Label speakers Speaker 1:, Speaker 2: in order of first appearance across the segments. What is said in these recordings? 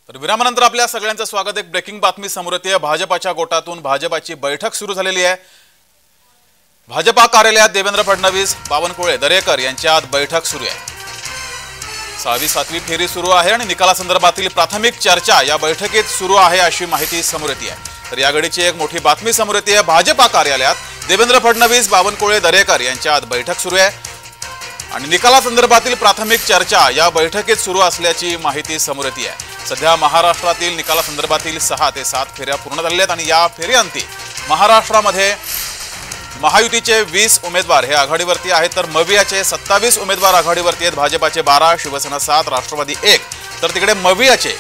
Speaker 1: तर विरामानंतर आपल्या सगळ्यांचं स्वागत। एक ब्रेकिंग बातमी समोर येते। भाजपाच्या गोटातून भाजपाची बैठक सुरू झालेली आहे। भाजपा कार्यालयात देवेंद्र फडणवीस, बावनकुळे, दरेकर यांच्यात बैठक सुरू आहे। 6वी-7वी फेरी सुरू आहे आणि निकालासंदर्भातील प्राथमिक चर्चा या बैठकीत सुरू आहे अशी माहिती समोर येते आहे। तर या घडीची एक मोठी बातमी समोर येते आहे। भाजपा कार्यालयात देवेंद्र फडणवीस, बावनकुळे, दरेकर यांच्यात बैठक सुरू आहे आणि निकालासंदर्भातील प्राथमिक चर्चा या बैठकीत सुरू असल्याची माहिती समोर येते आहे। सध्या महाराष्ट्रातील निकालासंदर्भातील 6 ते 7 फेऱ्या पूर्ण झालेल्या आहेत आणि या फेऱ्यांती महाराष्ट्रामध्ये महायुतीचे 20 उमेदवार हे आघाडीवरती आहेत, तर मवियाचे 27 उमेदवार आघाडीवरती आहेत। भाजपाचे 12, शिवसेना 7, राष्ट्रवादी 1, तर तिकडे मवियाचे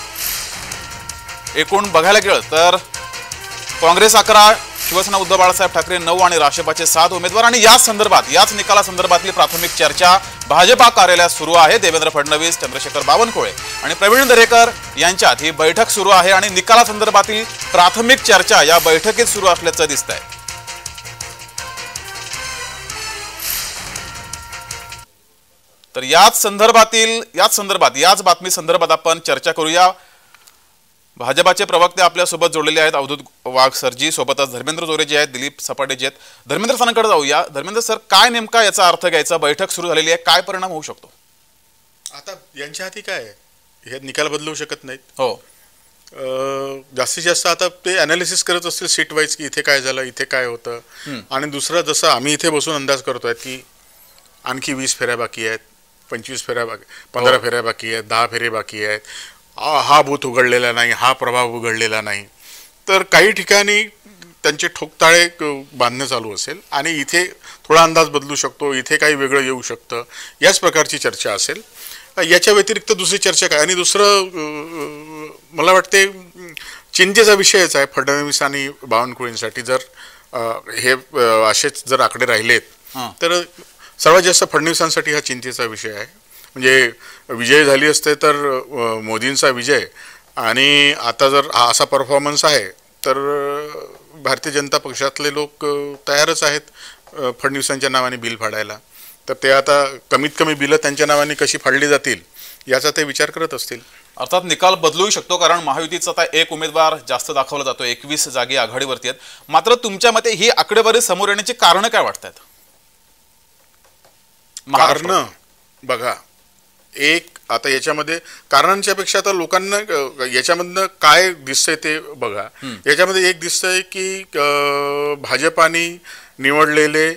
Speaker 1: एकूण बघायला गेलं तर काँग्रेस 11, शिवसेना उद्धव बाळासाहेब ठाकरे 9 आणि राष्ट्रवादीचे 7 उमेदवार। आणि याच संदर्भात याच निकालासंदर्भातली प्राथमिक चर्चा भाजपा कार्यालयात सुरू आहे। देवेंद्र फडणवीस, चंद्रशेखर बावनकुळे आणि प्रवीण दरेकर यांच्यात ही बैठक सुरू आहे आणि निकालासंदर्भातील प्राथमिक चर्चा या बैठकीत सुरू असल्याचं दिसतंय। तर याच बातमी संदर्भात आपण चर्चा करूया। भाजपाचे प्रवक्ते आपल्यासोबत जोडलेले आहेत। अवधूत वाघ सरजी, सोबतच धर्मेंद्र जोरे जे आहेत, दिलीप सपाटे जे आहेत। धर्मेंद्र सरांकडे जाऊया। धर्मेंद्र सर, काय नेमका याचा अर्थ घ्यायचा? बैठक सुरू झालेली आहे, काय परिणाम होऊ शकतो?
Speaker 2: आता यांच्या हाती काय आहे, हे निकाल बदलू शकत नाहीत।
Speaker 1: हो,
Speaker 2: जास्तीत जास्त आता ते अनालिसिस करत असतील सीट वाईज की इथे काय झालं, इथे काय होतं। आणि दुसरं, जसं आम्ही इथे बसून अंदाज करतोय की आणखी 20 फेऱ्या बाकी आहेत, 25 फेऱ्या बाकी, 15 फेऱ्या बाकी आहेत, 10 फेरे बाकी आहेत, हा बूथ उघडलेला नाही, हा प्रभाव उघडलेला नाही, तर काही ठिकाणी त्यांचे ठोकताळे बांधणं चालू असेल आणि इथे थोडा अंदाज बदलू शकतो, इथे काही वेगळं येऊ शकतं, याच प्रकारची चर्चा असेल। याच्या व्यतिरिक्त दुसरी चर्चा काय? आणि दुसरं मला वाटते चिंतेचा विषयच आहे फडणवीस आणि बावनकुळेंसाठी। जर हे असेच जर आकडे राहिलेत तर सर्वात जास्त फडणवीसांसाठी हा चिंतेचा विषय आहे। म्हणजे विजय झाली असते तर मोदींचा विजय, आणि आता जर हा असा परफॉर्मन्स आहे तर भारतीय जनता पक्षातले लोक तयारच आहेत फडणवीसांच्या नावाने बिल फाडायला। तर ते आता कमीत कमी बिलं त्यांच्या नावाने कशी फाडली जातील याचा ते विचार करत असतील।
Speaker 1: अर्थात निकाल बदलू शकतो, कारण महायुतीचा आता एक उमेदवार जास्त दाखवला जातो, 21 जागी आघाडीवरती आहेत। मात्र तुमच्या मते ही आकडेवारी समोर येण्याची कारण काय वाटतात?
Speaker 2: कारण बघा, एक आता याच्यामध्ये कारणांच्या पेक्षा तर लोकांना याच्यामधनं काय दिसतंय ते बघा। याच्यामध्ये एक दिसतंय की भाजपाने निवडलेले,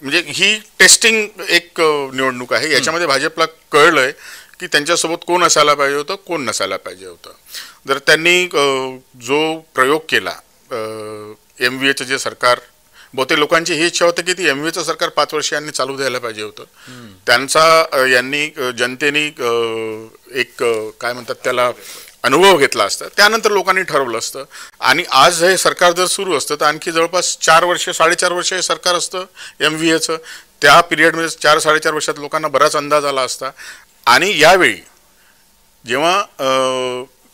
Speaker 2: म्हणजे ही टेस्टिंग एक निवडणूक आहे। याच्यामध्ये भाजपला कळलंय की त्यांच्यासोबत कोण असायला पाहिजे होतं, कोण नसायला पाहिजे होतं। जर त्यांनी जो प्रयोग केला, MVAचं जे सरकार, बहुतेक लोकांची ही इच्छा होती की ती MVAचं सरकार 5 वर्ष यांनी चालू द्यायला पाहिजे होतं। त्यांचा यांनी जनतेने एक काय म्हणतात त्याला अनुभव घेतला असता, त्यानंतर लोकांनी ठरवलं असतं। आणि आज हे सरकार जर सुरू असतं तर आणखी जवळपास 4 वर्ष 4.5 वर्ष हे सरकार असतं MVAचं। त्या पिरियडमध्ये 4-4.5 वर्षात लोकांना बराच अंदाज आला असता। आणि यावेळी जेव्हा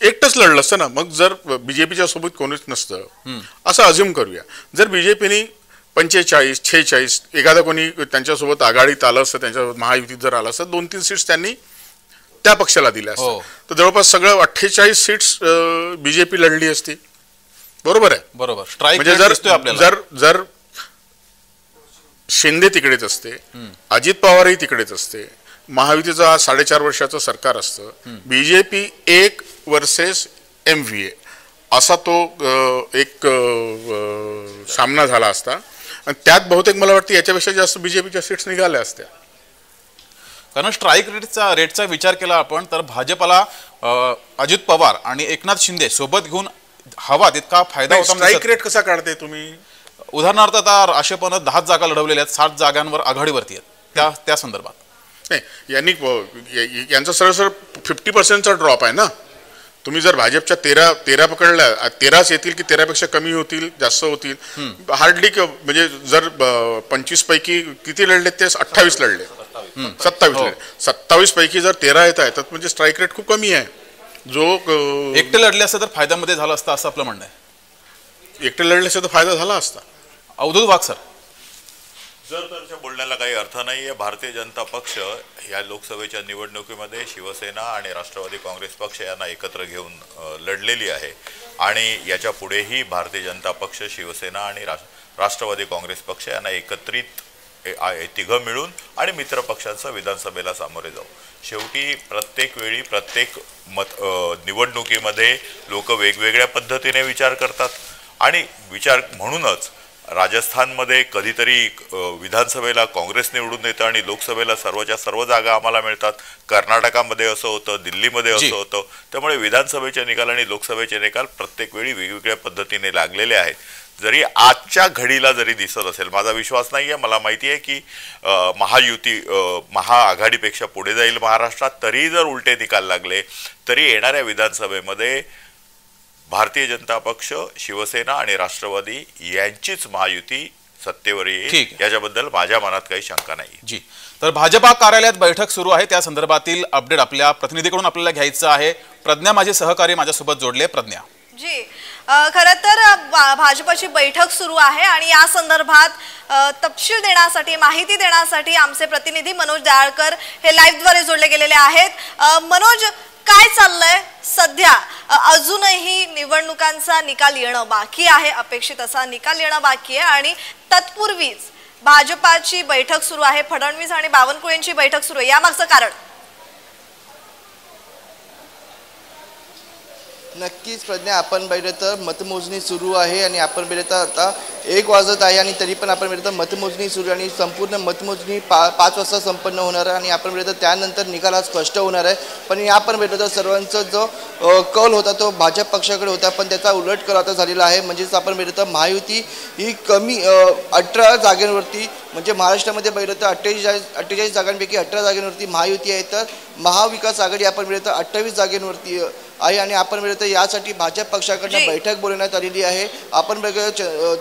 Speaker 2: एकटंच लढलं असतं ना, मग जर BJPच्या सोबत कोणीच नसतं असं अज्युम करूया, जर BJPने 45-46 एखादा कोणी त्यांच्यासोबत आघाडीत आलं असतं, त्यांच्यासोबत महायुतीत जर आलं असतं, 2-3 सीट्स त्यांनी त्या पक्षाला दिल्या असत्या, तर जवळपास सगळं 48 सीट्स BJP लढली असती। बरोबर आहे?
Speaker 1: बरोबर। स्ट्राईक
Speaker 2: म्हणजे जर शिंदे तिकडेच असते, अजित पवारही तिकडेच असते, महायुतीचं 4.5 वर्षाचं सरकार असतं, BJP 1 वर्सेस MVA असा तो एक सामना झाला असता, आणि त्यात बहुतेक मला वाटतं याच्यापेक्षा जास्त BJPच्या सीट्स निघाल्या असत्या।
Speaker 1: कारण स्ट्राईक रेटचा विचार केला आपण तर भाजपला अजित पवार आणि एकनाथ शिंदे सोबत घेऊन हवा तितका फायदा होता।
Speaker 2: स्ट्राईक रेट कसा काढते तुम्ही?
Speaker 1: उदाहरणार्थ आता राष्ट्रपतीने 10 जागा लढवलेल्या आहेत, 60 जागांवर आघाडीवरती आहेत, त्या संदर्भात
Speaker 2: नाही, यांचा सरळ 50%चा ड्रॉप आहे ना। तुम्ही जर भाजपच्या 13 पकडल्या, 13च येतील की 13पेक्षा कमी होतील, जास्त होतील, हार्डली। म्हणजे जर 25 पैकी किती लढले ते 28 लढले, 27 लढले, 27 पैकी जर 13 येत आहेत म्हणजे स्ट्राईक रेट खूप कमी आहे। जो
Speaker 1: एकटे लढले असते तर फायद्यामध्ये झाला असता असं आपलं म्हणणं आहे।
Speaker 2: एकटे लढले असते तर फायदा झाला असता।
Speaker 1: अवधूत वाघ सर,
Speaker 3: जर त्याच्या बोलण्याला काही अर्थ नाहीये. भारतीय जनता पक्ष या लोकसभेच्या निवडणुकीमध्ये शिवसेना आणि राष्ट्रवादी काँग्रेस पक्ष यांना एकत्र घेऊन लढलेली आहे आणि याच्या पुढेही भारतीय जनता पक्ष, शिवसेना आणि राष्ट्रवादी काँग्रेस पक्ष यांना एकत्रित तिघं मिळून आणि मित्र पक्षांचं विधानसभेला सामोरे जाऊ. शेवटी प्रत्येक वेळी प्रत्येक निवडणुकीमध्ये लोक वेगवेगळ्या पद्धतीने विचार करतात आणि म्हणूनच राजस्थानमध्ये कधीतरी विधानसभेला काँग्रेस निवडून येतं आणि लोकसभेला सर्वच्या सर्व जागा आम्हाला मिळतात. कर्नाटकामध्ये असं होतं, दिल्लीमध्ये असं होतं. त्यामुळे विधानसभेचे निकाल आणि लोकसभेचे निकाल प्रत्येक वेळी वेगवेगळ्या पद्धतीने लागलेले आहेत. जरी आजच्या घडीला जरी दिसत असेल, माझा विश्वास नाही आहे, मला माहिती आहे की महायुती महाआघाडीपेक्षा पुढे जाईल महाराष्ट्रात, तरी जर उलटे निकाल लागले तरी येणाऱ्या विधानसभेमध्ये भारतीय जनता पक्ष, शिवसेना आणि राष्ट्रवादी यांचीच महायुती सत्तेवर येईल, याच्याबद्दल माझ्या मनात काही शंका नाही.
Speaker 1: जी, तर भाजपा कार्यालयात बैठक सुरू आहे, त्या संदर्भातील अपडेट आपल्या प्रतिनिधीकडून आपल्याला घ्यायचं आहे. प्रज्ञा माझे सहकारी माझ्यासोबत जोडले. प्रज्ञा.
Speaker 4: जी, खरं तर भाजपची बैठक सुरू आहे आणि या संदर्भात तपशील देण्यासाठी, माहिती देण्यासाठी आमचे प्रतिनिधी मनोज दयाळकर हे लाईव्हद्वारे जोडले गेलेले आहेत. मनोज, काय चाललंय सध्या? अजूनही निवडणुकांचा निकाल येणं बाकी आहे, अपेक्षित असा निकाल येणं बाकी आहे आणि तत्पूर्वीच भाजपाची बैठक सुरू आहे, फडणवीस आणि बावनकुळेंची बैठक सुरू आहे. यामागचं कारण?
Speaker 5: नक्कीच प्रज्ञा, आपण पाहिलं तर मतमोजणी सुरू आहे आणि आपण पाहिलं तर आता 1 वाजत आहे आणि तरी पण आपण पाहिलं तर मतमोजणी सुरू आणि संपूर्ण मतमोजणी 5 वाजता संपन्न होणार आहे आणि आपण पाहिलं तर त्यानंतर निकाल हा स्पष्ट होणार आहे. पण या आपण पाहिलं तर सर्वांचा जो कल होता तो भाजप पक्षाकडे होता, पण त्याचा उलट कल आता झालेला आहे. म्हणजेच आपण पाहिलं तर महायुती ही कमी 18 जागांवरती, म्हणजे महाराष्ट्रामध्ये पाहिलं तर 48 जागांपैकी 18 जागांवरती महायुती आहे, तर महाविकास आघाडी आपण पाहिलं तर 28 जागांवरती आहे आणि आपण पाहिलं तर यासाठी भाजप पक्षाकडून बैठक बोलवण्यात आलेली आहे. आपण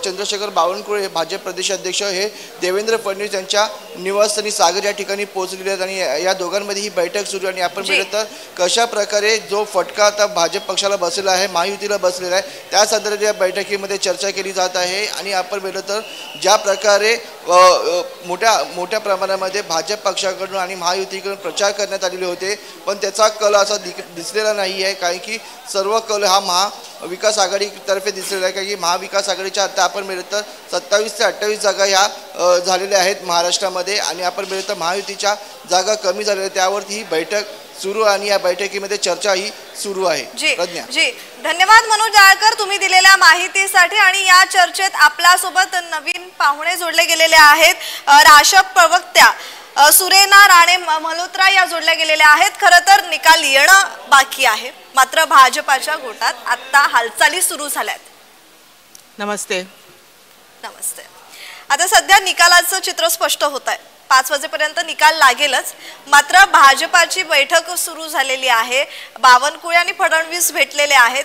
Speaker 5: चंद्रशेखर बावनकुळे भाजप प्रदेशाध्यक्ष हे देवेंद्र फडणवीस यांच्या निवासस्थानी सागर या ठिकाणी पोहोचलेले आहेत आणि या दोघांमध्ये ही बैठक सुरू आणि आपण पाहिलं तर कशा प्रकारे जो फटका आता भाजप पक्षाला बसलेला आहे, महायुतीला बसलेला आहे, त्या संदर्भात या बैठकीमध्ये चर्चा केली जात आहे. आणि आपण पाहिलं तर ज्या प्रकारे मोठ्या प्रमाणामध्ये भाजप पक्षाकडून आणि महायुतीकडून प्रचार करण्यात आलेले होते, पण त्याचा कल असा दिसलेला नाही आहे, कारण की सर्व कल हा महाविकास आघाडीतर्फे दिसलेला आहे. कारण की महाविकास आघाडीच्या आता आपण मिळत तर 27 ते 28 जागा ह्या झालेल्या आहेत महाराष्ट्रामध्ये आणि आपण मिळत तर महायुतीच्या जागा कमी झालेल्या, त्यावरती ही बैठक सुरू आणि या बैठकीमध्ये चर्चा ही सुरू आहे.
Speaker 4: जी, धन्यवाद मनोज दयाळकर तुम्ही दिलेल्या माहितीसाठी. आणि या चर्चेत आपल्यासोबत नवीन पाहुणे जोडले गेलेले आहेत. राशक प्रवक्त्या सुरेना राणे मल्होत्रा या जोडल्या गेलेल्या आहेत. खरं तर निकाल येणं बाकी आहे, मात्र भाजपाच्या गोटात आता हालचाली सुरू झाल्यात.
Speaker 6: नमस्ते.
Speaker 4: आता सध्या निकालाचं चित्र स्पष्ट होत आहे. 5 वाजेपर्यंत निकाल लागेलच, मात्र भाजपाची बैठक सुरू झालेली आहे. बावनकुळे आणि फडणवीस भेटलेले आहेत.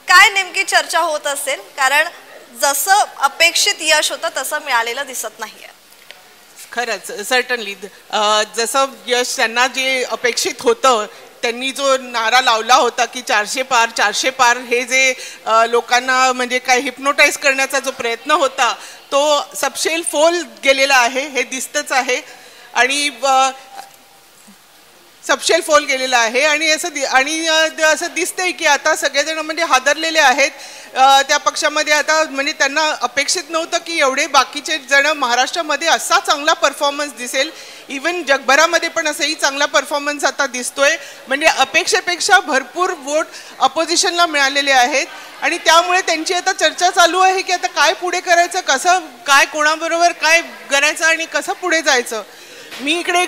Speaker 4: काय नेमकी चर्चा होत असेल? कारण जसं अपेक्षित यश होतं तसं मिळालेलं दिसत नाहीये.
Speaker 6: खरंच, सर्टनली जसं यश त्यांना जे अपेक्षित होतं, त्यांनी जो नारा लावला होता की 400 पार हे जे लोकांना म्हणजे काय हिप्नोटाईज करण्याचा जो प्रयत्न होता तो सबशेल फोल गेलेला आहे, हे दिसतच आहे. आणि सबशेल फोल गेलेला आहे आणि असं दिसतंय की आता सगळेजण म्हणजे हादरलेले आहेत त्या पक्षामध्ये. आता म्हणजे त्यांना अपेक्षित नव्हतं की एवढे बाकीचे जण महाराष्ट्रामध्ये असा चांगला परफॉर्मन्स दिसेल. इवन जगभरामध्ये पण असंही चांगला परफॉर्मन्स आता दिसतोय. म्हणजे अपेक्षेपेक्षा भरपूर वोट अपोजिशनला मिळालेले आहेत आणि त्यामुळे त्यांची आता चर्चा चालू आहे की आता काय पुढे करायचं, कसं काय, कोणाबरोबर काय करायचं आणि कसं पुढे जायचं. मी इकडे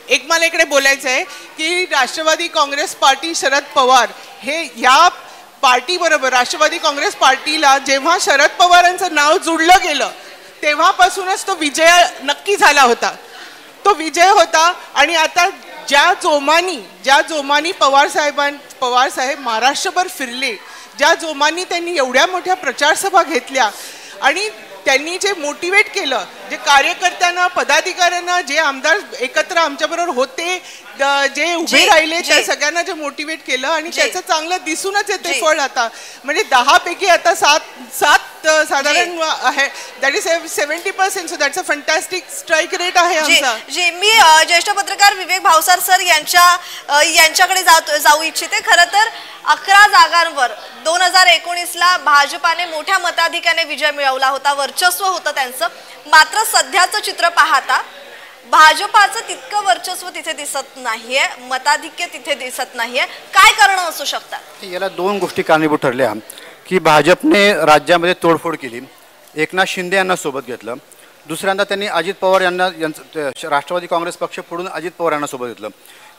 Speaker 6: एक मला इकडे बोलायचं आहे की राष्ट्रवादी काँग्रेस पार्टी, शरद पवार हे या पार्टीबरोबर, राष्ट्रवादी काँग्रेस पार्टीला जेव्हा शरद पवारांचं नाव जोडलं गेलं तेव्हापासूनच तो विजय नक्की झाला होता. तो विजय होता आणि आता ज्या जोमानी पवार साहेब महाराष्ट्रभर फिरले, ज्या जोमानी त्यांनी एवढ्या मोठ्या प्रचारसभा घेतल्या आणि त्यांनी जे मोटिवेट केलं, जे कार्यकर्त्यांना, पदाधिकाऱ्यांना, जे आमदार एकत्र आमच्याबरोबर होते, जे उभे राहिले, त्या सगळ्यांना जे मोटिवेट केलं आणि त्याचं चांगलं दिसूनच येते फळ. आता म्हणजे 10 पैकी आता 7 बहुमत साधारण आहे. That is 70%. So that's a fantastic strike rate आहे आमचा.
Speaker 4: जी मी ज्येष्ठ पत्रकार विवेक भावसार सर यांच्याकडे जाऊ इच्छिते. खरं तर 11 जागांवर 2019ला भाजपाने मोठ्या मताधिक्याने विजय मिळवला होता, वर्चस्व होतं त्यांचं. मात्र सध्याचं चित्र पाहता भाजपाचं तितकं वर्चस्व तिथे दिसत नाहीये, मताधिक्य तिथे दिसत नाहीये. काय कारण असू शकतात?
Speaker 7: याला दोन गोष्टी कारणीभूत ठरल्या की भाजपने राज्यामध्ये तोडफोड केली, एकनाथ शिंदे यांना सोबत घेतलं, दुसऱ्यांदा त्यांनी अजित पवार यांना राष्ट्रवादी काँग्रेस पक्ष फोडून अजित पवार यांना सोबत घेतलं.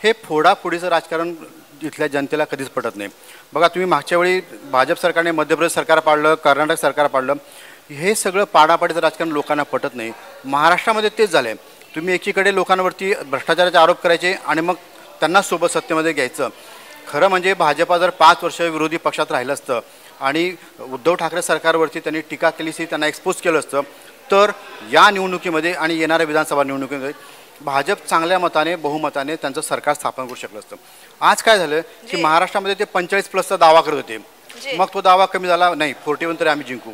Speaker 7: हे फोडाफोडीचं राजकारण इथल्या जनतेला कधीच पटत नाही. बघा, तुम्ही मागच्या वेळी भाजप सरकारने मध्य प्रदेश सरकार पाडलं, कर्नाटक सरकार पाडलं. हे सगळं पाडापाडीचं राजकारण लोकांना पटत नाही. महाराष्ट्रामध्ये तेच झालं आहे. तुम्ही एकीकडे लोकांवरती भ्रष्टाचाराचे आरोप करायचे आणि मग त्यांना सोबत सत्तेमध्ये घ्यायचं. खरं म्हणजे भाजपा जर 5 वर्ष विरोधी पक्षात राहिलं असतं आणि उद्धव ठाकरे सरकारवरती त्यांनी टीका केली असती, त्यांना एक्सपोज केलं असतं, तर या निवडणुकीमध्ये आणि येणाऱ्या विधानसभा निवडणुकीमध्ये भाजप चांगल्या मताने बहुमताने त्यांचं सरकार स्थापन करू शकलं असतं. आज काय झालं की महाराष्ट्रामध्ये ते 45+ दावा करत होते. मग तो दावा कमी झाला, नाही 41 तरी आम्ही जिंकू.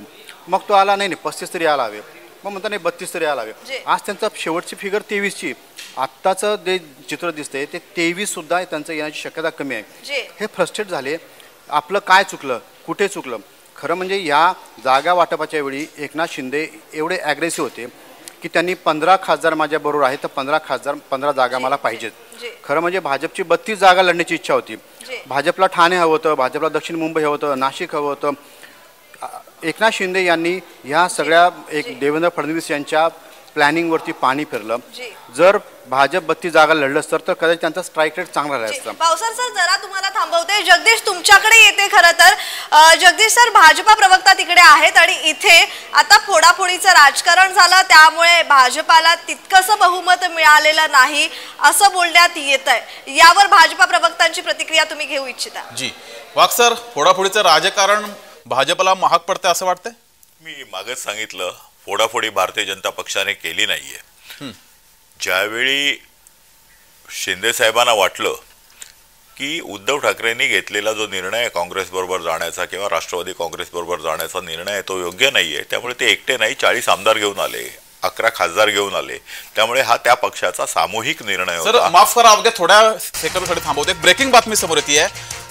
Speaker 7: मग तो आला, नाही 35 तरी आला हवे. मग म्हणता नाही 32 तरी आला हवे. आज त्यांचा शेवटची फिगर 23ची. आत्ताचं जे चित्र दिसतंय ते 23सुद्धा त्यांचं येण्याची शक्यता कमी आहे. हे फ्रस्ट्रेट झाले. आपलं काय चुकलं, कुठे चुकलं? खरं म्हणजे या जागा वाटपाच्या वेळी एकनाथ शिंदे एवढे ॲग्रेसिव्ह होते की त्यांनी 15 खासदार माझ्याबरोबर आहेत, तर 15 जागा मला पाहिजेत. खरं म्हणजे भाजपची 32 जागा लढण्याची इच्छा होती. भाजपला ठाणे हवं होतं, भाजपला दक्षिण मुंबई हवं होतं, नाशिक हवं होतं. एकनाथ शिंदे यांनी ह्या सगळ्या देवेंद्र फडणवीस यांच्या प्लॅनिंगवरती पाणी फिरलं. जर भाजप 32 जागा लढलं असतं तर कदाचित त्यांचा स्ट्राईक रेट चांगला राहिला असता.
Speaker 4: भावसार सर, जरा तुम्हाला थांबवते. जगदीश, तुमच्याकडे येते. खरं तर जगदीश सर, भाजपा प्रवक्ता तिकडे आहेत आणि इथे आता फोडाफोडीचं राजकारण झालं, त्यामुळे भाजपाला तितकंसं बहुमत मिळालेलं नाही असं बोलण्यात येत आहे. यावर भाजपा प्रवक्त्यांची प्रतिक्रिया तुम्ही घेऊ इच्छिता?
Speaker 1: जी वाघ सर, फोडाफोडीचं राजकारण भाजपला महाग पडतंय असं वाटतंय?
Speaker 3: मी मागच सांगितलं, फोडाफोडी भारतीय जनता पक्षाने केली नाहीये. ज्यावेळी शिंदे साहेबांना वाटलं की उद्धव ठाकरेंनी घेतलेला जो निर्णय आहे काँग्रेसबरोबर जाण्याचा किंवा राष्ट्रवादी काँग्रेसबरोबर जाण्याचा निर्णय आहे तो योग्य नाहीये, त्यामुळे ते एकटे नाही 40 आमदार घेऊन आले, 11 खासदार घेऊन आले. त्यामुळे हा त्या पक्षाचा सामूहिक निर्णय होता.
Speaker 1: सर माफ करा, अवघ्या थोड्या सेकंदासाठी थांबवते. ब्रेकिंग बातमी समोर येते.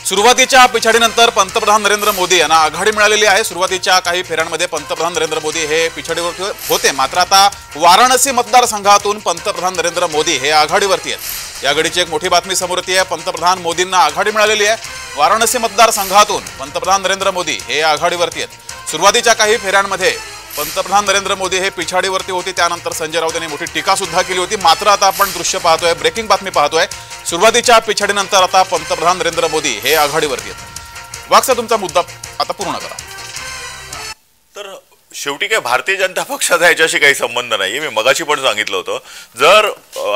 Speaker 1: सुरुवातीच्या पिछाडीनंतर पंतप्रधान नरेंद्र मोदी यांना आघाडी मिळालेली आहे. सुरुवातीच्या काही फेऱ्यांमध्ये पंतप्रधान नरेंद्र मोदी हे पिछाडीवर होते, मात्र आता वाराणसी मतदारसंघातून पंतप्रधान नरेंद्र मोदी हे आघाडीवरती आहेत. या घडीची एक मोठी बातमी समोर येते. पंतप्रधान मोदींना आघाडी मिळालेली आहे. वाराणसी मतदारसंघातून पंतप्रधान नरेंद्र मोदी हे आघाडीवरती आहेत. सुरुवातीच्या काही फेऱ्यांमध्ये पंतप्रधान नरेंद्र मोदी हे पिछाडीवरती होते, त्यानंतर संजय राऊत यांनी मोठी टीका सुद्धा केली होती. मात्र आता आपण दृश्य पाहतोय, ब्रेकिंग बातमी पाहतोय. सुरुवातीच्या पिछाडीनंतर आता पंतप्रधान नरेंद्र मोदी हे आघाडीवरती आहेत. वाघसा, तुमचा मुद्दा आता पूर्ण करा.
Speaker 3: तर शेवटी काय भारतीय जनता पक्षाचा याच्याशी काही संबंध नाही. मी मगाशी पण सांगितलं होतं, जर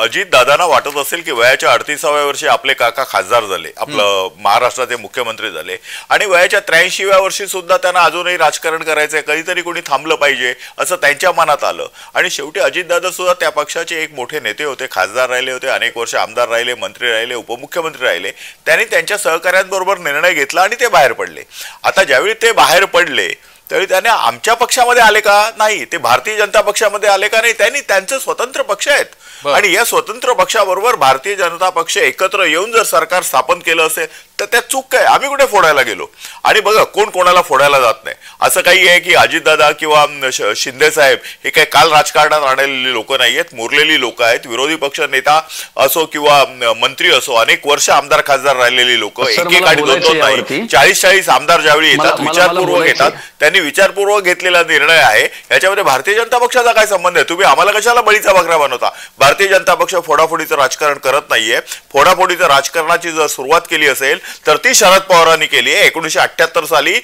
Speaker 3: अजित दादांना वाटत असेल की वयाच्या 38व्या वर्षी आपले काका खासदार झाले, आपलं महाराष्ट्राचे मुख्यमंत्री झाले आणि वयाच्या 83व्या वर्षी सुद्धा त्यांना अजूनही राजकारण करायचंय, कधीतरी कोणी थांबलं पाहिजे असं त्यांच्या मनात आलं. आणि शेवटी अजितदादा सुद्धा त्या पक्षाचे एक मोठे नेते होते, खासदार राहिले होते, अनेक वर्ष आमदार राहिले, मंत्री राहिले, उपमुख्यमंत्री राहिले. त्यांनी त्यांच्या सहकाऱ्यांबरोबर निर्णय घेतला आणि ते बाहेर पडले. आता ज्यावेळी ते बाहेर पडले त्यावेळी त्याने आमच्या पक्षामध्ये आले का? नाही. ते भारतीय जनता पक्षामध्ये आले का? नाही. त्यांनी त्यांचे स्वतंत्र पक्ष आहेत आणि या स्वतंत्र पक्षाबरोबर भारतीय जनता पक्ष एकत्र येऊन जर सरकार स्थापन केलं असेल तर त्यात चूक काय? आम्ही कुठे फोडायला गेलो? आणि बघा, कोण कोणाला फोडायला जात नाही. असं काही आहे की अजितदादा किंवा शिंदे साहेब हे काही काल राजकारणात आणलेली लोक नाही आहेत, मुरलेली लोक आहेत. विरोधी पक्ष नेता असो किंवा मंत्री असो, अनेक वर्ष आमदार खासदार राहिलेली लोक, एक आणि दोन नाही, 40 आमदार ज्यावेळी येतात विचारपूर्वक येतात. त्यांनी विचारपूर्वक घेतलेला निर्णय आहे. याच्यामध्ये भारतीय जनता पक्षाचा काय संबंध आहे? तुम्ही आम्हाला कशाला बळीचा बकरा बनवता? भारतीय जनता पक्ष फोडाफोडीचं राजकारण करत नाहीये. फोडाफोडीचं राजकारणाची जर सुरुवात केली असेल तर ती शरद पवारांनी केली आहे. 1978 साली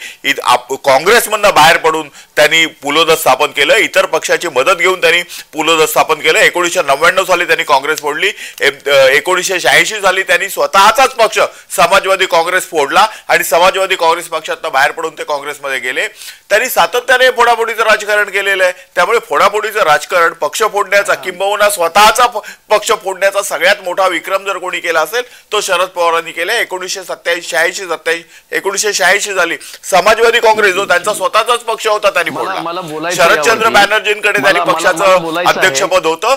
Speaker 3: काँग्रेसमधनं बाहेर पडून त्यांनी पुलोद स्थापन केलं, इतर पक्षाची मदत घेऊन त्यांनी पुलोद स्थापन केलं. 1999 साली त्यांनी काँग्रेस फोडली. 1986 साली त्यांनी स्वतःचाच पक्ष समाजवादी काँग्रेस फोडला आणि समाजवादी काँग्रेस पक्षातनं बाहेर पडून ते काँग्रेसमध्ये गेले. त्यांनी सातत्याने फोडाफोडीचं राजकारण केलेलं आहे. त्यामुळे फोडाफोडीचं राजकारण, पक्ष फोडण्याचा किंबहुना स्वतः स्वतःचा पक्ष फोडण्याचा सगळ्यात मोठा विक्रम जर कोणी केला असेल तो शरद पवारांनी केला. 1986 झाली. समाजवादी काँग्रेस जो त्यांचा स्वतःचाच पक्ष होता त्यांनी फोडला. शरदचंद्र बॅनर्जींकडे त्यांनी पक्षाचं अध्यक्षपद होतं.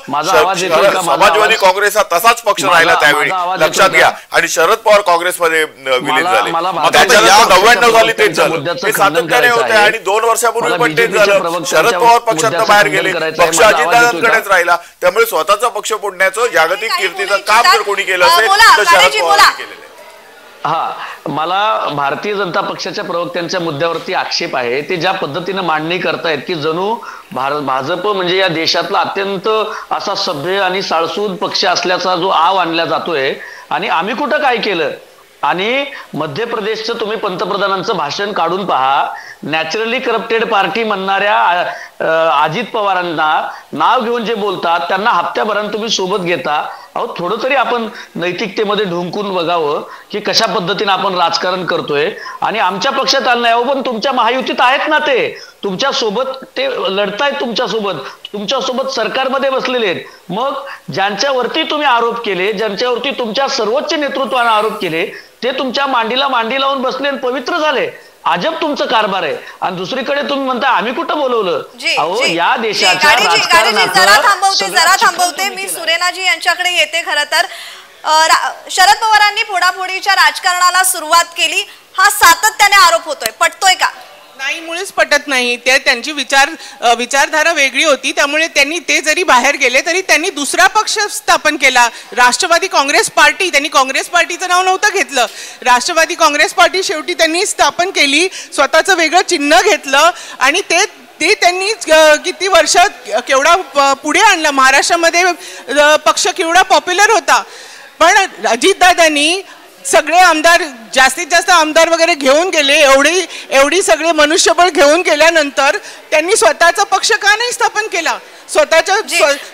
Speaker 3: समाजवादी काँग्रेस हा तसाच पक्ष राहिला त्यावेळी, लक्षात घ्या. आणि शरद पवार काँग्रेसमध्ये विलीन झाले. त्याच्यानंतर 99 झाली तेच झालं. हे सातत्याने होते आणि 2 वर्षापूर्वी पण तेच झालं. शरद पवार पक्षातून बाहेर गेले, पक्ष अजितदादांकडेच राहिला. त्यामुळे स्वतःचा पक्ष फोडण्याचं जागतिक कीर्तीचं काम जर कोणी केलं असेल तर शरद पवारांनी केलेलं.
Speaker 8: मला भारतीय जनता पक्षाच्या प्रवक्त्यांच्या मुद्द्यावरती आक्षेप आहे. ते ज्या पद्धतीने मांडणी करतायत की जणू भाजप म्हणजे या देशातला अत्यंत असा सभ्य आणि साळसूद पक्ष असल्याचा जो आव आणला जातोय. आणि आम्ही कुठं काय केलं? आणि मध्य प्रदेशचं तुम्ही पंतप्रधानांचं भाषण काढून पहा. नॅचरली करप्टेड पार्टी म्हणणाऱ्या अजित पवारांना नाव घेऊन जे बोलतात त्यांना हप्त्याभरात तुम्ही सोबत घेता. अहो थोडं तरी आपण नैतिकतेमध्ये ढुंकून बघावं की कशा पद्धतीने आपण राजकारण करतोय. आणि आमच्या पक्षात आलं नाही, पण तुमच्या महायुतीत आहेत ना, ते तुमच्या सोबत ते लढतायत, तुमच्यासोबत सरकारमध्ये बसलेले आहेत. मग ज्यांच्यावरती तुम्ही आरोप केले, ज्यांच्यावरती तुमच्या सर्वोच्च नेतृत्वाने आरोप केले, ते तुमच्या मांडीला मांडी लावून बसले आणि पवित्र झाले. अजब तुमचं कारभार आहे. आणि दुसरीकडे तुम्ही म्हणता आम्ही कुठं बोलवलं? अहो या देशाच्या
Speaker 4: जरा थांबवते मी सुरेनाजी यांच्याकडे येते. खरं तर शरद पवारांनी फोडाफोडीच्या राजकारणाला सुरुवात केली हा सातत्याने आरोप होतोय, पटतोय का?
Speaker 6: नाही, मुळीच पटत नाही. ते त्यांची विचारधारा वेगळी होती. त्यामुळे त्यांनी ते जरी बाहेर गेले तरी त्यांनी दुसरा पक्ष स्थापन केला, राष्ट्रवादी काँग्रेस पार्टी. त्यांनी काँग्रेस पार्टीचं नाव नव्हतं घेतलं, राष्ट्रवादी काँग्रेस पार्टी शेवटी त्यांनी स्थापन केली. स्वतःचं वेगळं चिन्ह घेतलं आणि ते त्यांनी किती वर्ष केवढा पुढे आणलं. महाराष्ट्रामध्ये पक्ष केवढा पॉप्युलर होता. पण अजितदादांनी सगळे आमदार, जास्तीत जास्त आमदार वगैरे घेऊन गेले. एवढी सगळे मनुष्यबळ घेऊन गेल्यानंतर त्यांनी स्वतःचा पक्ष का नाही स्थापन केला? स्वतःच्या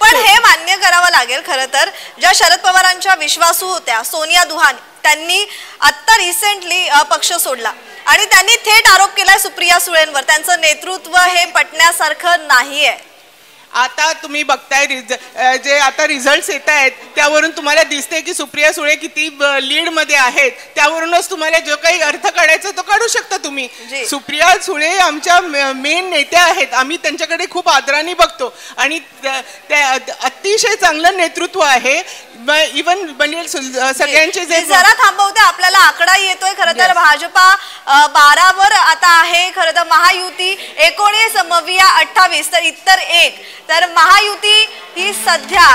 Speaker 4: पण हे मान्य करावं लागेल. खरं तर ज्या शरद पवारांच्या विश्वासू होत्या सोनिया दुहान, त्यांनी आता रिसेंटली पक्ष सोडला आणि त्यांनी थेट आरोप केलाय सुप्रिया सुळेंवर. त्यांचं नेतृत्व हे पटण्यासारखं नाहीये.
Speaker 6: आता तुम्ही बघताय जे आता रिझल्ट्स येत आहेत त्यावरून तुम्हाला दिसते की सुप्रिया सुळे किती लीड मध्ये आहेत. त्यावरूनच तुम्हाला जो काही अर्थ काढायचा तो काढू शकता तुम्ही. सुप्रिया सुळे आमच्या मेन नेत्या आहेत. आम्ही त्यांच्याकडे खूप आदराने बघतो आणि अतिशय चांगलं नेतृत्व आहे. इवन म्हणजे सगळ्यांचे जे
Speaker 4: जरा थांबवते, आपल्याला आकडा येतोय. खरं तर भाजपा 12 वर आता आहे. खरं तर महायुती 19, मविया 28 तर इतर 1. तर महायुती ही सध्या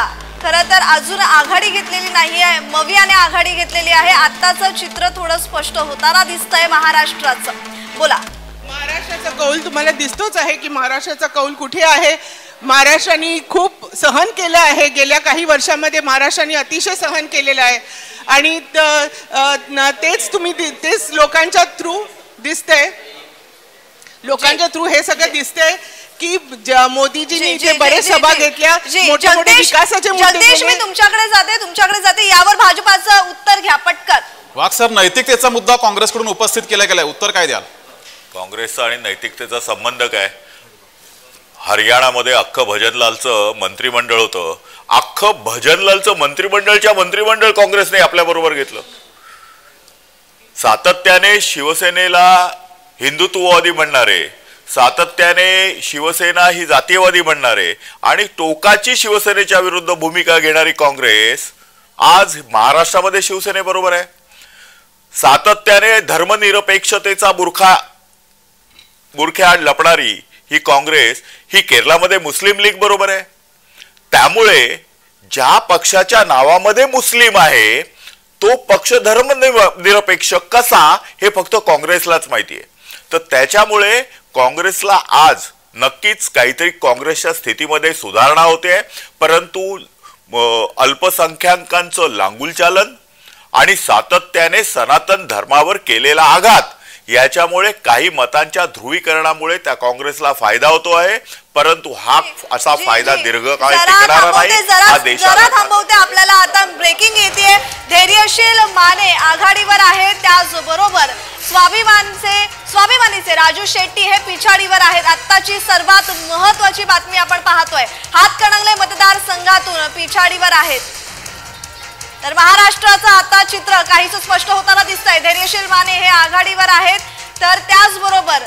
Speaker 4: खरं तर अजून आघाडी घेतलेली नाहीये, मवियाने आघाडी घेतलेली आहे. आताचं चित्र थोडं स्पष्ट होताना दिसतंय महाराष्ट्राचं. बोला.
Speaker 6: महाराष्ट्राचा कौल तुम्हाला दिसतोच आहे की महाराष्ट्राचा कौल कुठे आहे. महाराष्ट्राने खूप सहन केलं आहे. गेल्या काही वर्षामध्ये महाराष्ट्राने अतिशय सहन केलेलं आहे आणि तेच लोकांच्या थ्रू दिसतंय. लोकांच्या थ्रू हे सगळं दिसतंय की मोदीजींनी इथे बरेच सभा घेतल्या, मोठे मोठे विकासाचे मुद्दे.
Speaker 4: मी तुमच्याकडे जाते यावर भाजपाचं उत्तर घ्या पटकन.
Speaker 1: वाघ सर, नैतिकतेचा मुद्दा काँग्रेसकडून उपस्थित केला गेलाय, उत्तर काय द्याल?
Speaker 3: काँग्रेसचा आणि नैतिकतेचा संबंध काय? हरियाणामध्ये अख्खं भजनलालचं मंत्रिमंडळ होतं. अख्खं भजनलालचं मंत्रिमंडळ काँग्रेसने आपल्या बरोबर घेतलं. सातत्याने शिवसेनेला हिंदुत्ववादी म्हणणारे, सातत्याने शिवसेना ही जातीयवादी म्हणणारे आणि टोकाची शिवसेनेच्या विरुद्ध भूमिका घेणारी काँग्रेस आज महाराष्ट्रामध्ये शिवसेनेबरोबर आहे. सातत्याने धर्मनिरपेक्षतेचा बुरख्याआड लपणारी ही काँग्रेस ही केरळमध्ये मुस्लिम लीग बरोबर आहे. त्यामुळे ज्या पक्षाच्या नावामध्ये मुस्लिम आहे तो पक्ष धर्मनिरपेक्ष कसा हे फक्त काँग्रेसलाच माहिती आहे. तर त्याच्यामुळे काँग्रेसला आज नक्कीच काहीतरी काँग्रेसच्या स्थितीमध्ये सुधारणा होते. परंतु अल्पसंख्याकांचं लांगुलचालन आणि सातत्याने सनातन धर्मावर केलेला आघात याच्यामुळे काही मतांच्या ध्रुवीकरणामुळे त्या काँग्रेसला फायदा होतो आहे. परंतु हा असा फायदा दीर्घकाळ टिकणारा नाही. हा देशाला
Speaker 4: थांबवते. आपल्याला आता ब्रेकिंग येते. धैर्यशील माने आघाडीवर आहे, त्याचबरोबर स्वाभिमानचे स्वाभिमानीचे राजू शेट्टी हे पिछाडीवर आहेत. आत्ताची सर्वात महत्वाची बातमी आपण पाहतोय. हातकणंगले मतदारसंघातून पिछाडीवर आहेत. तर महाराष्ट्राचं आता चित्र काहीच स्पष्ट होताना दिसतंय. धैर्यशील माने हे आघाडीवर आहेत, तर त्याचबरोबर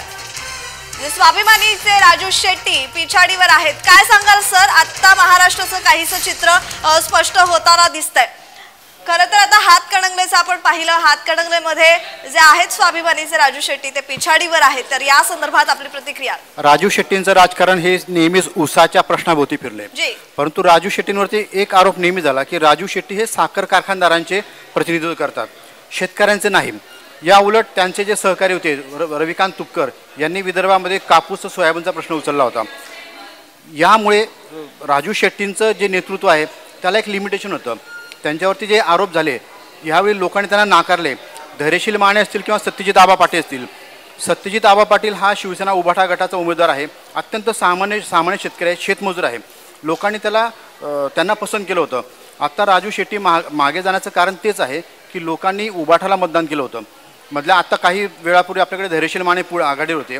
Speaker 4: स्वाभिमानीचे राजू शेट्टी पिछाडीवर आहेत. काय सांगाल सर, आता महाराष्ट्राचं काहीच चित्र स्पष्ट होताना दिसतंय. खरं तर आता हातकणंगलेचं आपण पाहिलं, हातकणंगलेमध्ये जे आहेत स्वाभिमानीचे राजू शेट्टी ते पिछाडीवर आहेत, तर या संदर्भात आपली प्रतिक्रिया.
Speaker 7: राजू शेट्टींचं राजकारण हे नेहमीच उसाच्या प्रश्नाभोवती फिरले, परंतु राजू शेट्टींवरती एक आरोप नेहमी झाला की राजू शेट्टी हे साखर कारखानदारांचे प्रतिनिधित्व करतात, शेतकऱ्यांचे नाही. या उलट त्यांचे जे सहकारी होते रविकांत तुपकर यांनी विदर्भामध्ये कापूस सोयाबीनचा प्रश्न उचलला होता. यामुळे राजू शेट्टींचं जे नेतृत्व आहे त्याला एक लिमिटेशन होतं. त्यांच्यावरती जे आरोप झाले यावेळी लोकांनी त्यांना नाकारले. धैर्यशील माने असतील किंवा सत्यजित आबा पाटील असतील. सत्यजित आबा पाटील हा शिवसेना उभाटा गटाचा उमेदवार आहे, अत्यंत सामान्य शेतकरी आहे, शेतमजूर आहे. लोकांनी त्यांना पसंत केलं होतं. आता राजू शेट्टी मागे जाण्याचं कारण तेच आहे की लोकांनी उभाटाला मतदान केलं होतं. मधल्या आता काही वेळापूर्वी आपल्याकडे धैर्यशील माने पुढे आघाडीवर होते.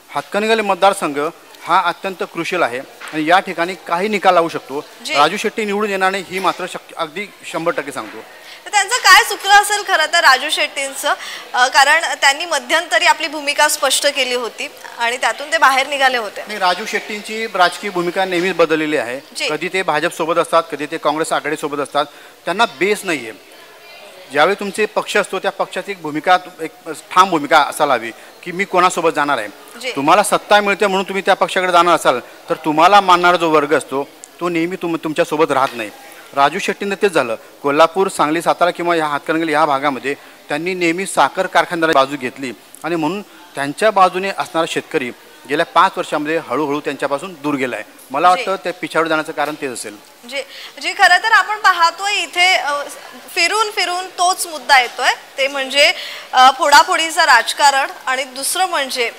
Speaker 7: हातकणंगले मतदारसंघ हा अत्यंत क्रुशियल आहे आणि या ठिकाणी काही निकाल लावू शकतो. राजू शेट्टी निवडून येणार नाही ही मात्र अगदी 100% सांगतो.
Speaker 4: त्यांचं काय चुकलं असेल खरं तर राजू शेट्टींचं, कारण त्यांनी मध्यंतरी आपली भूमिका स्पष्ट केली होती आणि त्यातून ते बाहेर निघाले होते.
Speaker 7: नाही, राजू शेट्टींची राजकीय भूमिका नेहमीच बदललेली आहे. कधी ते भाजप सोबत असतात, कधी ते काँग्रेस आघाडी सोबत असतात. त्यांना बेस नाहीये. ज्यावेळी तुमचे पक्ष असतो त्या पक्षाची एक भूमिका, एक ठाम भूमिका असायला हवी की मी कोणासोबत जाणार आहे. तुम्हाला सत्ता मिळते म्हणून तुम्ही त्या पक्षाकडे जाणार असाल तर तुम्हाला मानणारा जो वर्ग असतो तो नेहमी तुमच्यासोबत राहत नाही. राजू शेट्टींना तेच झालं. कोल्हापूर, सांगली, सातारा किंवा ह्या हातकणंगले ह्या भागामध्ये त्यांनी नेहमी साखर कारखानदाराची बाजू घेतली आणि म्हणून त्यांच्या बाजूने असणारा शेतकरी गेल्या 5 वर्षांमध्ये हळूहळू त्यांच्यापासून दूर गेलाय. मला वाटतं ते पिछाडून जाण्याचं कारण तेच असेल.
Speaker 4: जे खरं तर आपण पाहतोय इथे फिरून फिरून तोच मुद्दा येतोय, ते म्हणजे फोडाफोडीचं राजकारण. आणि दुसरं म्हणजे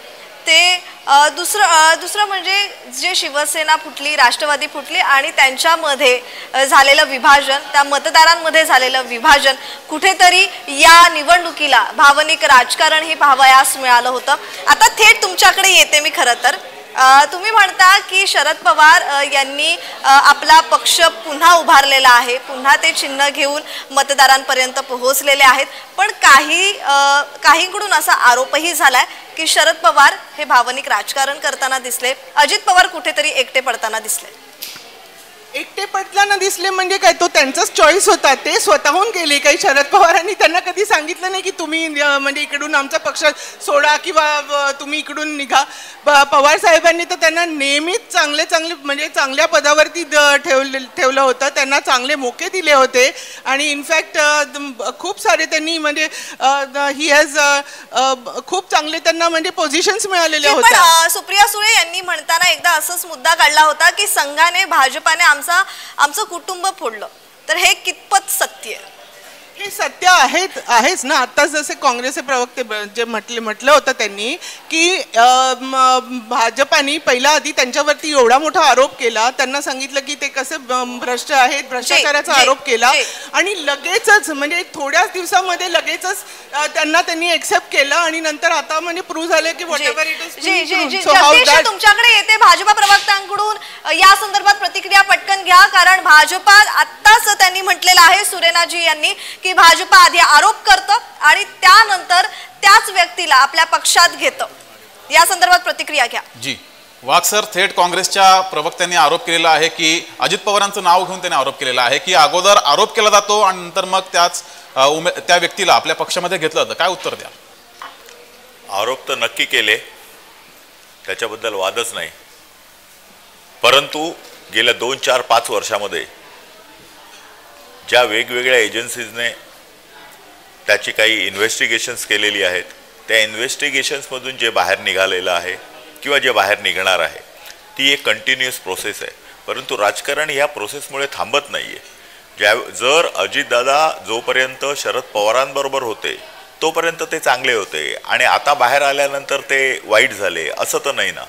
Speaker 4: दुसरं म्हणजे जे शिवसेना फुटली, राष्ट्रवादी फुटली आणि त्यांच्यामध्ये झालेलं विभाजन, त्या मतदारांमध्ये झालेलं विभाजन कुठेतरी या निवडणुकीला भावनिक राजकारण हे पाहावयास मिळालं होतं. आता थेट तुमच्याकडे येते मी. खरं तर तुम्ही म्हणता की शरद पवार यांनी आपला पक्ष पुन्हा उभारलेला आहे, पुन्हा ते चिन्ह घेऊन मतदारांपर्यंत पोहोचलेले आहेत. पण काहींकडून असा आरोपही झालाय की शरद पवार हे भावनिक राजकारण करताना दिसले, अजित पवार कुठेतरी एकटे पडताना दिसले.
Speaker 6: एकटे पडताना दिसले म्हणजे काय, तो त्यांचाच चॉईस होता, ते स्वतःहून गेले. काही शरद पवारांनी त्यांना कधी सांगितलं नाही की तुम्ही म्हणजे इकडून आमचा पक्ष सोडा किंवा तुम्ही इकडून निघा. पवार साहेबांनी तर त्यांना नेहमीच चांगले म्हणजे चांगल्या पदावरती ठेवलं होतं, त्यांना चांगले मोके दिले होते आणि इनफॅक्ट खूप सारे त्यांनी म्हणजे ही हॅज खूप चांगले त्यांना म्हणजे पोझिशन्स मिळालेल्या होत्या.
Speaker 4: सुप्रिया सुळे यांनी म्हणताना एकदा असंच मुद्दा काढला होता की संघाने, भाजपाने आमचं कुटुंब फोडलं. तर हे कितपत सत्य आहे?
Speaker 6: हे सत्य आहेच ना. आता जसे काँग्रेसचे प्रवक्ते जे म्हटलं होतं त्यांनी की भाजपाने पहिला आधी त्यांच्यावरती एवढा मोठा आरोप केला, त्यांना सांगितलं की ते कसे भ्रष्ट आहेत, भ्रष्टाचाराचा आरोप केला आणि लगेचच म्हणजे थोड्याच दिवसामध्ये लगेचच त्यांनी एक्सेप्ट केलं आणि नंतर आता म्हणजे प्रूव्ह झालं की व्हॉट एव्हर इट इज.
Speaker 4: तुमच्याकडे येते भाजपा प्रवक्त्यांकडून या संदर्भात प्रतिक्रिया पटकन घ्या, कारण भाजपा आत्ताच त्यांनी म्हटलेलं आहे, सुरेनाजी यांनी, की भाजपा आधी आरोप करतं आणि त्यानंतर त्याच व्यक्तीला आपल्या पक्षात घेतं. या संदर्भात प्रतिक्रिया घ्या.
Speaker 1: जी वाघ सर, थेट काँग्रेसच्या प्रवक्त्यांनी आरोप केलेला आहे की अजित पवारांचं नाव घेऊन त्यांनी आरोप केलेला आहे की अगोदर आरोप केला जातो आणि नंतर मग त्या व्यक्तीला आपल्या पक्षामध्ये घेतलं जातं. काय उत्तर द्या?
Speaker 3: आरोप तर नक्की केले, त्याच्याबद्दल वादच नाही. परंतु गेल्या 2, 4, 5 वर्षामध्ये ज्या वेगवेगळ्या एजन्सीजने त्याची काही इन्व्हेस्टिगेशन्स केलेली आहेत, त्या इन्व्हेस्टिगेशन्समधून जे बाहेर निघालेलं आहे किंवा जे बाहेर निघणार आहे ती एक कंटिन्युअस प्रोसेस आहे. परंतु राजकारण या प्रोसेसमुळे थांबत नाही आहे. जर अजितदादा जोपर्यंत शरद पवारांबरोबर होते तोपर्यंत ते चांगले होते आणि आता बाहेर आल्यानंतर ते वाईट झाले असं तर नाही ना.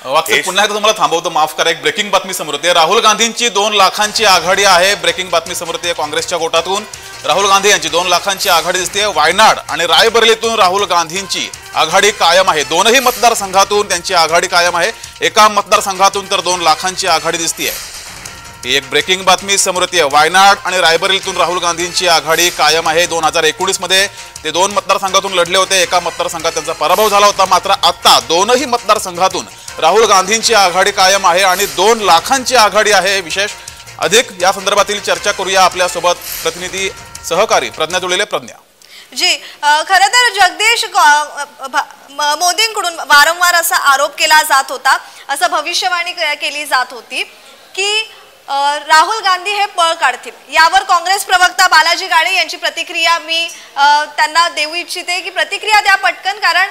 Speaker 1: पुन्हा एकदा तुम्हाला थांबवतो, माफ करा. एक ब्रेकिंग बातमी समोर येते. राहुल गांधींची 2 लाखांची आघाडी आहे. ब्रेकिंग बातमी समोर येते काँग्रेसच्या गोटातून. राहुल गांधी यांची 2 लाखांची आघाडी दिसते. वायनाड आणि रायबरेलीतून राहुल गांधींची आघाडी कायम आहे. दोनही मतदारसंघातून त्यांची आघाडी कायम आहे. एका मतदारसंघातून तर 2 लाखांची आघाडी दिसते. ही एक ब्रेकिंग बातमी समोर येते. वायनाड आणि रायबरेलीतून राहुल गांधींची आघाडी कायम आहे. 2019 मध्ये ते 2 मतदारसंघातून लढले होते. एका मतदारसंघात त्यांचा पराभव झाला होता. मात्र आता दोनही मतदारसंघातून राहुल गांधींची आघाडी कायम आहे आणि 2 लाखांची आघाडी आहे. विशेष अधिक या संदर्भातील चर्चा करूया. आपल्यासोबत प्रतिनिधी सहकारी प्रज्ञा जुळलेले. प्रज्ञा
Speaker 4: जी, खरं तर जगदीश, मोदींकडून वारंवार असा आरोप केला जात होता, असं भविष्यवाणी केली जात होती की राहुल गांधी हे पळ काढतील. यावर काँग्रेस प्रवक्ता बालाजी गाडे यांची प्रतिक्रिया मी त्यांना देऊ इच्छिते की प्रतिक्रिया द्या पटकन, कारण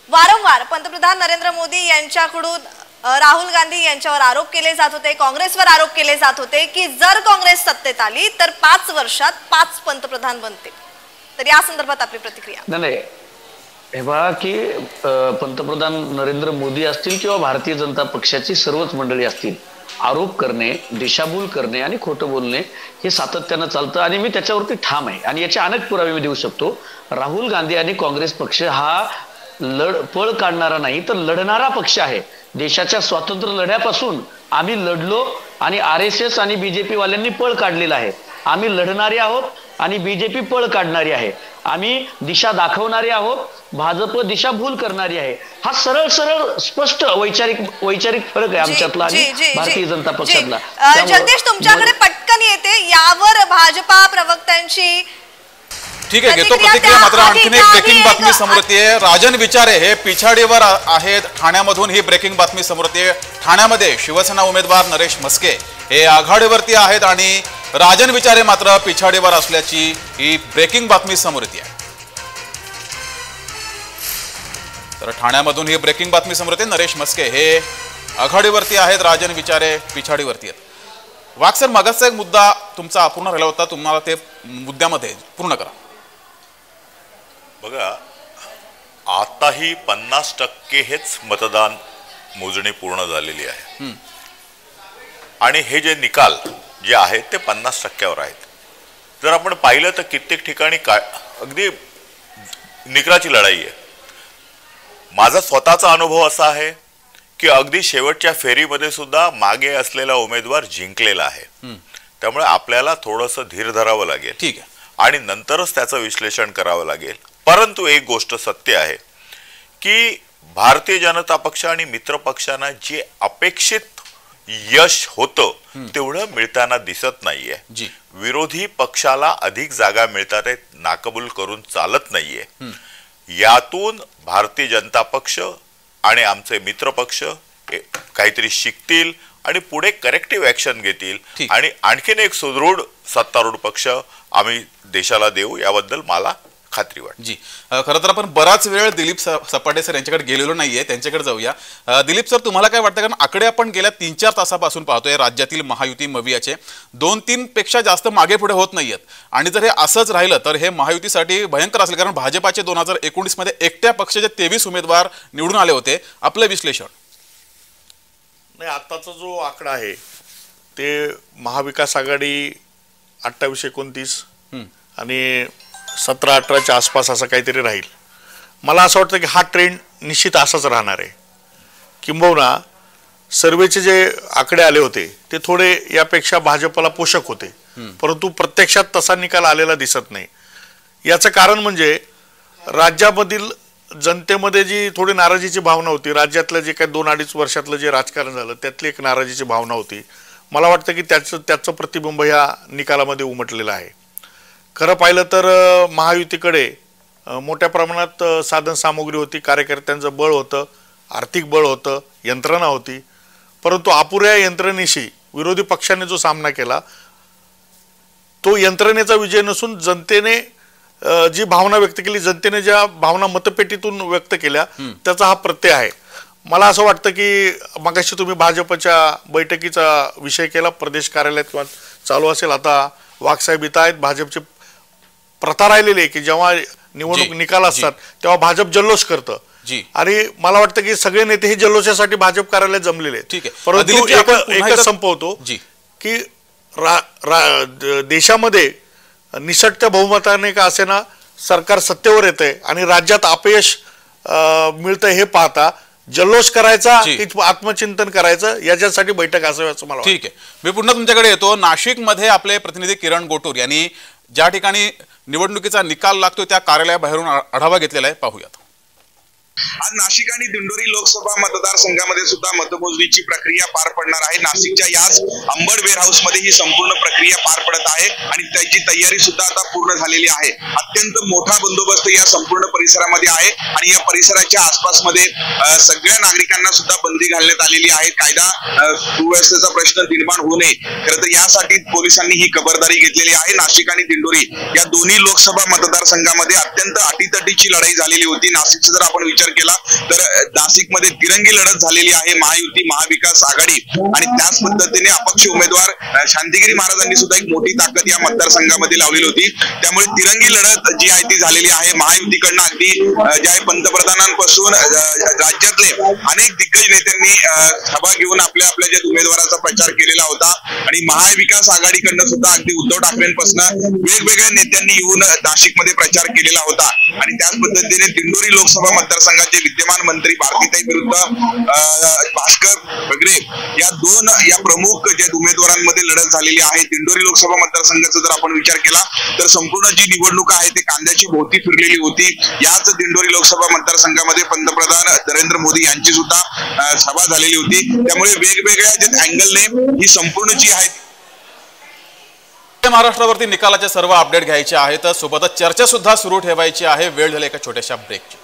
Speaker 4: वारंवार पंतप्रधान नरेंद्र मोदी यांच्याकडून राहुल गांधी यांच्यावर आरोप केले जात होते, काँग्रेसवर आरोप केले जात होते की जर काँग्रेस सत्तेत आली तर 5 वर्षात 5 पंतप्रधान बनतील. तर या संदर्भात आपली प्रतिक्रिया.
Speaker 8: नाही, हे बघा की पंतप्रधान नरेंद्र मोदी असतील किंवा भारतीय जनता पक्षाची सर्वच मंडळी असतील, आरोप करणे, दिशाभूल करणे आणि खोटं बोलणे हे सातत्यानं चालतं आणि मी त्याच्यावरती ठाम आहे आणि याचे अनेक पुरावे मी देऊ शकतो. राहुल गांधी आणि काँग्रेस पक्ष हा पळ काढणारा नाही तर लढणारा पक्ष आहे. देशाच्या स्वातंत्र्य लढ्यापासून आम्ही लढलो आणि RSS आणि BJP वाल्यांनी पळ काढलेला आहे. आम्ही लढणारे आहोत आणि BJP पळ काढणारी आहे. आम्ही दिशा दाखवणारे आहोत, भाजप दिशा भूल करणारी आहे. हा सरळ सरळ स्पष्ट वैचारिक फरक आहे आमच्यातला आणि भारतीय जनता पक्षातला.
Speaker 4: जगदीश, तुमच्याकडे पटकन येते यावर भाजपा प्रवक्त्यांची.
Speaker 1: ठीक आहे, घेतो प्रतिक्रिया. मात्र आणखीन एक ब्रेकिंग बातमी समोर येते. राजन विचारे हे पिछाडीवर आहेत. ठाण्यामधून ही ब्रेकिंग बातमी समोर येते. ठाण्यामध्ये शिवसेना उमेदवार नरेश म्हस्के हे आघाडीवरती आहेत आणि राजन विचारे मात्र पिछाडीवर असल्याची ही ब्रेकिंग बातमी समोर येते. तर ठाण्यामधून ही ब्रेकिंग बातमी समोर येते. नरेश म्हस्के हे आघाडीवरती आहेत, राजन विचारे पिछाडीवरती आहेत. वाघ सर, मागासचा एक मुद्दा तुमचा अपूर्ण राहिला होता, तुम्हाला ते मुद्द्यामध्ये पूर्ण करा.
Speaker 3: बघा, आताही 50% हेच मतदान मोजणी पूर्ण झालेली आहे आणि हे जे निकाल जे आहेत ते 50%वर आहेत. जर आपण पाहिलं तर कित्येक ठिकाणी अगदी निकराची लढाई आहे. माझा स्वतःचा अनुभव असा आहे की अगदी शेवटच्या फेरीमध्ये सुद्धा मागे असलेला उमेदवार जिंकलेला आहे. त्यामुळे आपल्याला थोडंसं धीर धरावं लागेल.
Speaker 1: ठीक आहे.
Speaker 3: आणि नंतरच त्याचं विश्लेषण करावं लागेल. परंतु एक गोष्ट सत्य आहे की भारतीय जनता पक्ष आणि मित्र पक्षांना जे अपेक्षित यश होतं तेवढं मिळताना दिसत नाहीये. विरोधी पक्षाला अधिक जागा मिळतात आहेत, नाकबूल करून चालत नाहीये. यातून भारतीय जनता पक्ष आणि आमचे मित्र पक्ष काहीतरी शिकतील आणि पुढे करेक्टिव्ह ऍक्शन घेतील आणि आणखीन एक सुदृढ सत्तारूढ पक्ष आम्ही देशाला देऊ याबद्दल मला खात्री वाटते.
Speaker 1: जी, खरं तर आपण बराच वेळ दिलीप सपाटे सर यांच्याकडे गेलेलो नाहीये, त्यांच्याकडे जाऊया. दिलीप सर, तुम्हाला काय वाटतं, कारण आकडे आपण गेल्या 3-4 तासापासून पाहतोय राज्यातील महायुती मवियाचे 2-3 पेक्षा जास्त मागे पुढे होत नाहीयेत आणि जर हे असंच राहिलं तर हे महायुतीसाठी भयंकर असेल. कारण भाजपाचे 2019 मध्ये एकट्या पक्षाचे 23 उमेदवार निवडून आले होते. आपलं विश्लेषण.
Speaker 2: नाही, आताचा जो आकडा आहे ते महाविकास आघाडी 28-29 आणि 17-18च्या आसपास असं काहीतरी राहील. मला असं वाटतं की हा ट्रेंड निश्चित असाच राहणार आहे. किंबहुना सर्वेचे जे आकडे आले होते ते थोडे यापेक्षा भाजपला पोषक होते, परंतु प्रत्यक्षात तसा निकाल आलेला दिसत नाही. याचं कारण म्हणजे राज्यामधील जनतेमध्ये जी थोडी नाराजीची भावना होती, राज्यातलं जे काही 2-2.5 वर्षातलं जे राजकारण झालं त्यातली एक नाराजीची भावना होती. मला वाटतं की त्याचं प्रतिबिंब या निकालामध्ये उमटलेलं आहे. खरं पाहिलं तर महायुतीकडे मोठ्या प्रमाणात साधन सामुग्री होती, कार्यकर्त्यांचं बळ होतं, आर्थिक बळ होतं, यंत्रणा होती. परंतु अपुऱ्या यंत्रणेशी विरोधी पक्षाने जो सामना केला तो यंत्रणेचा विजय नसून जनतेने जी भावना व्यक्त केली, जनतेने ज्या भावना मतपेटीतून व्यक्त केल्या त्याचा हा प्रत्यय आहे. मला असं वाटतं की मगाशी तुम्ही भाजपच्या बैठकीचा विषय केला, प्रदेश कार्यालयात किंवा चालू असेल. आता वाघसाहेब इथं आहेत. भाजपची प्रथा राहिलेली आहे की जेव्हा निवडणूक निकाल असतात तेव्हा भाजप जल्लोष करतं आणि मला वाटतं की सगळे नेते हे जल्लोषासाठी भाजप कार्यालयात जमलेले आहेत. परंतु एकच संपवतो की देशामध्ये
Speaker 9: निसटत्या बहुमताने का असेना सरकार सत्तेवर येते आणि राज्यात अपयश मिळतं हे पाहता जल्लोष करायचा की आत्मचिंतन करायचं याच्यासाठी बैठक असावी असं मला वाटतं.
Speaker 1: ठीक आहे, मी पुन्हा तुमच्याकडे येतो. नाशिकमध्ये आपले प्रतिनिधी किरण गोटूर यांनी ज्या ठिकाणी निवडणुकीचा निकाल लागतो त्या कार्यालयाबाहेरून आढावा घेतलेला आहे, पाहूयात.
Speaker 10: आज नाशिक आणि दिंडोरी लोकसभा मतदारसंघामध्ये सुद्धा मतमोजणीची प्रक्रिया पार पडणार आहे. नाशिकच्या याच अंबड वेअर हाऊस मध्ये ही संपूर्ण प्रक्रिया पार पडत आहे आणि त्याची तयारी सुद्धा आता पूर्ण झालेली आहे. अत्यंत मोठा बंदोबस्त या संपूर्ण परिसरामध्ये आहे आणि या परिसराच्या आसपासमध्ये सगळ्या नागरिकांना सुद्धा बंदी घालण्यात आलेली आहे. कायदा सुव्यवस्थेचा प्रश्न निर्माण होऊ नये, खरं तर यासाठी पोलिसांनी ही खबरदारी घेतलेली आहे. नाशिक आणि दिंडोरी या दोन्ही लोकसभा मतदारसंघामध्ये अत्यंत अटीतटीची लढाई झालेली होती. नाशिकचा जर आपण विचार केला तर नाशिकमध्ये तिरंगी लढत झालेली आहे. महायुती महाविकास आघाडी आणि त्याच पद्धतीने अपक्ष उमेदवार शांतिगिरी महाराजांनी सुद्धा एक मोठी ताकद या मतदारसंघामध्ये लावलेली होती. त्यामुळे तिरंगी लढत जी आहे ती झालेली आहे. महायुतीकडनं अगदी ज्या पंतप्रधानांपासून राज्यातले अनेक दिग्गज नेत्यांनी सभा घेऊन आपल्या ज्या उमेदवाराचा प्रचार केलेला होता आणि महाविकास आघाडीकडनं सुद्धा अगदी उद्धव ठाकरेंपासून वेगवेगळ्या नेत्यांनी येऊन नाशिकमध्ये प्रचार केलेला होता. आणि त्याच पद्धतीने दिंडोरी लोकसभा मतदारसंघाचे विद्यमान मंत्री भारतीताई विरुद्ध भास्कर बगरे या प्रमुख ज्या उमेदवारांमध्ये लढत झालेली आहे. दिंडोरी लोकसभा मतदारसंघाचा जर आपण विचार केला तर संपूर्ण जी निवडणूक आहे ती कांद्याची भोवती फिरलेली होती. याच दिंडोरी लोकसभा मतदारसंघामध्ये पंतप्रधान नरेंद्र मोदी यांची सुद्धा सभा झालेली होती. त्यामुळे वेगवेगळ्या ज्या अँगलने ही संपूर्ण जी आहे
Speaker 1: महाराष्ट्रावरती निकालाचे सर्व अपडेट घ्यायचे आहेत, सोबतच चर्चा सुद्धा सुरू ठेवायची आहे. वेळ झाली एका छोट्याशा ब्रेकची.